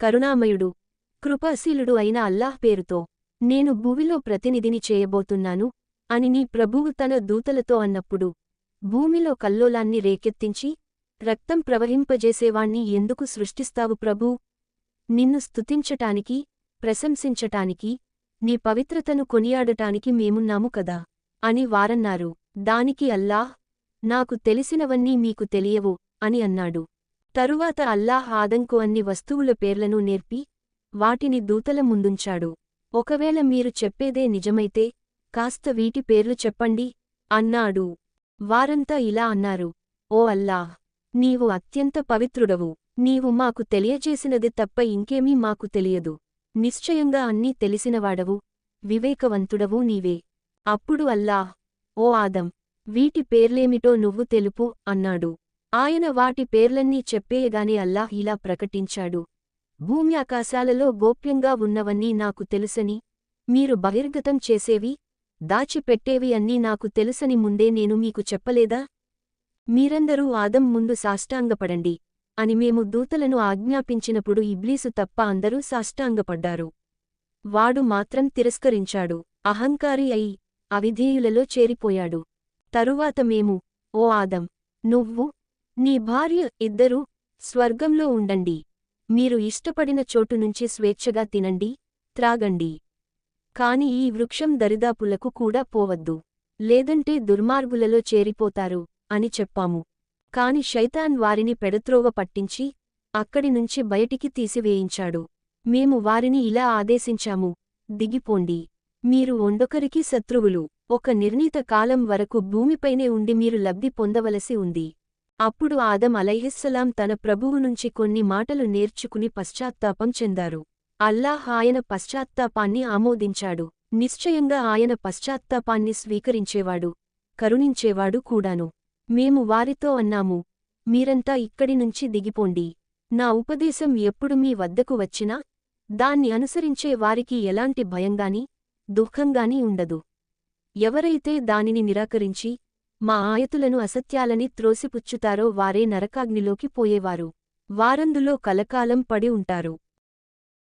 కరుణామయుడు కృపాశీలుడు అయిన అల్లాహ్ పేరుతో నేను భూమిలో ప్రతినిధిని చేయబోతున్నాను అని నీ ప్రభువు తన దూతలతో అన్నప్పుడు భూమిలో కల్లోలాన్ని రేకెత్తించి రక్తం ప్రవహింపజేసేవాణ్ణి ఎందుకు సృష్టిస్తావు ప్రభూ? నిన్ను స్తుతించటానికి, ప్రశంసించటానికి, నీ పవిత్రతను కొనియాడటానికి మేమున్నాము కదా అని వారన్నారు. దానికి అల్లాహ్, నాకు తెలిసినవన్నీ మీకు తెలియవు అని అన్నాడు. తరువాత అల్లాహ్ ఆదంకు అన్ని వస్తువుల పేర్లను నేర్పి వాటిని దూతల ముందుంచాడు. ఒకవేళ మీరు చెప్పేదే నిజమైతే కాస్త వీటి పేర్లు చెప్పండి అన్నాడు. వారంతా ఇలా అన్నారు, ఓ అల్లాహ్, నీవు అత్యంత పవిత్రుడవు. నీవు మాకు తెలియజేసినది తప్ప ఇంకేమీ మాకు తెలియదు. నిశ్చయంగా అన్నీ తెలిసినవాడవు, వివేకవంతుడవు నీవే. అప్పుడు అల్లాహ్, ఓ ఆదం, వీటి పేర్లేమిటో నువ్వు తెలుపు అన్నాడు. ఆయన వాటి పేర్లన్నీ చెప్పేయగానే అల్లాహ్ ఇలా ప్రకటించాడు, భూమి ఆకాశాలలో గోప్యంగా ఉన్నవన్నీ నాకు తెలుసని, మీరు బహిర్గతం చేసేవి, దాచిపెట్టేవి అన్నీ నాకు తెలుసని ముందే నేను మీకు చెప్పలేదా? మీరందరూ ఆదం ముందు సాష్టాంగపడండి అని మేము దూతలను ఆజ్ఞాపించినప్పుడు ఇబ్లీసు తప్ప అందరూ సాష్టాంగపడ్డారు. వాడు మాత్రం తిరస్కరించాడు, అహంకారి అయి అవిధేయులలో చేరిపోయాడు. తరువాత మేము, ఓ ఆదం, నువ్వు, నీ భార్య ఇద్దరూ స్వర్గంలో ఉండండి. మీరు ఇష్టపడిన చోటునుంచి స్వేచ్ఛగా తినండి, త్రాగండి. కాని ఈ వృక్షం దరిదాపులకు కూడా పోవద్దు, లేదంటే దుర్మార్గులలో చేరిపోతారు అని చెప్పాము. కాని శైతాన్ వారిని పెడత్రోవ పట్టించి అక్కడినుంచి బయటికి తీసివేయించాడు. మేము వారిని ఇలా ఆదేశించాము, దిగిపోండి. మీరు ఒండొకరికి శత్రువులు. ఒక నిర్ణీత కాలం వరకు భూమిపైనే ఉండి మీరు లబ్ధి పొందవలసి ఉంది. అప్పుడు ఆదం అలైహిస్సలాం తన ప్రభువు నుంచి కొన్ని మాటలు నేర్చుకుని పశ్చాత్తాపం చెందారు. అల్లాహ్ ఆయన పశ్చాత్తాపాన్ని ఆమోదించాడు. నిశ్చయంగా ఆయన పశ్చాత్తాపాన్ని స్వీకరించేవాడు, కరుణించేవాడు కూడాను. మేము వారితో అన్నాము, మీరంతా ఇక్కడి నుంచి దిగిపోండి. నా ఉపదేశం ఎప్పుడు మీ వద్దకు వచ్చినా దాన్ని అనుసరించే వారికి ఎలాంటి భయంగానీ దుఃఖంగానీ ఉండదు. ఎవరైతే దానిని నిరాకరించి మా ఆయతులను అసత్యాలని త్రోసిపుచ్చుతారో వారే నరకాగ్నిలోకి పోయేవారు. వారందులో కలకాలం పడి ఉంటారు.